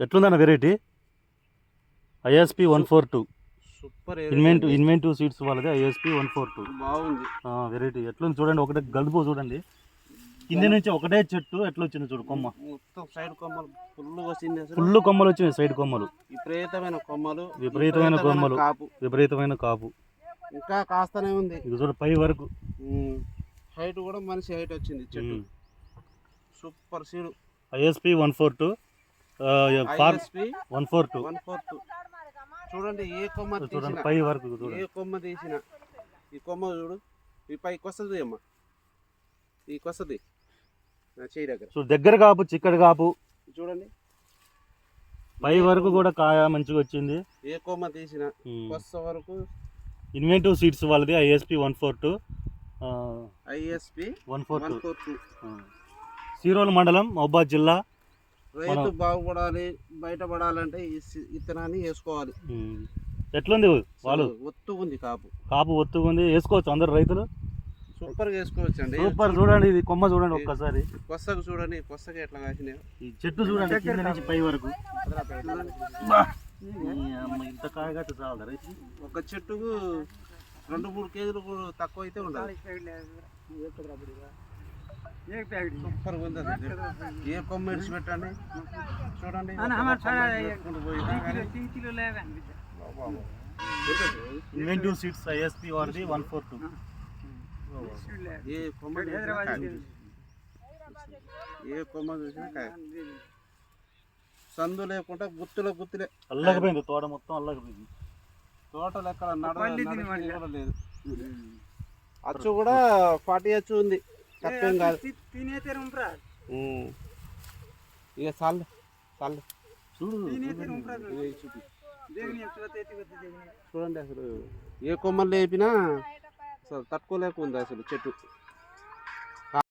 ఎట్లుందన్న variety ISP 142 super inventive seeds వాళ్ళది ISP 142 బాగుంది variety ఎట్లుంది చూడండి, ఒకటే గలుపు చూడండి, కింద నుంచి ఒకటే చెట్టు ఎట్లా వచ్చింది చూడు, కొమ్మ మొత్తం సైడ్ కొమ్మలు ఫుల్ వచ్చింది, ఫుల్ కొమ్మలు వచ్చినాయి, సైడ్ కొమ్మలు విపరీతమైన కొమ్మలు కాపు, విపరీతమైన కాపు, ఇంకా కాస్తనే ఉంది ఇది చూడ పై వరకు. హైట్ కూడా మనిషి హైట్ వచ్చింది చెట్టు. సూపర్ సీడ్ ఐఎస్పి 142 చూడండి, ఏ కొమ్మ చూడండి పై వరకు, ఏ కొమ్మ తీసిన ఈ కొమ్మ చూడు, ఈ పైకి వస్తుంది అమ్మ, ఈ వస్తుంది చేయి దగ్గర దగ్గర కాపు, చిక్కడి కాపు చూడండి, పై వరకు కూడా కాయ మంచిగా వచ్చింది. ఏ కొమ్మ తీసిన కొస్త వరకు. ఇన్వెంటివ్ సీడ్స్ వాళ్ళది ఐఎస్పి 142 సీరోల్ మండలం మహబూబాద్ జిల్లా. రైతు బాగుపడాలి, బయటపడాలంటే ఈ విత్తనాన్ని వేసుకోవాలి. ఎట్లుంది వాళ్ళు? ఒత్తుగుంది కాపు, కాపు ఒత్తుగుంది, వేసుకోవచ్చు అందరు రైతులు, సూపర్ గా వేసుకోవచ్చు అండి. సూపర్. చూడండి ఇది కొమ్మ చూడండి ఒక్కసారి, కొස්සకు చూడండి, కొස්සకి ఎట్లా కాసినాయి. ఈ చెట్టు చూడండి కింద నుంచి పై వరకు, ఇంత కాయగట్టు చాలు రైతు. ఒక చెట్టుకు 2-3 కేజీలు తక్కువ అయితే ఉండాలి. సూపర్ ఉంది, ఏ కొమ్మ ఇడిచి పెట్టండి చూడండి. ఇన్వెంటివ్ సీడ్స్ ఐఎస్పి వారిది 142. ఏ కొమ్మ చూసినా కాయ, సందు లేకుండా గుత్తులే అల్లకపోయింది, తోట మొత్తం అల్లకపోయింది. తోటలు ఎక్కడ లేదు, అచ్చు కూడా 40 అచ్చు ఉంది, తప్పేం కాదు. ఇక చాలు చూడు, చూడండి అసలు ఏ కొమ్మలు లేపినా అసలు తట్టుకోలేక ఉంది అసలు చెట్టు.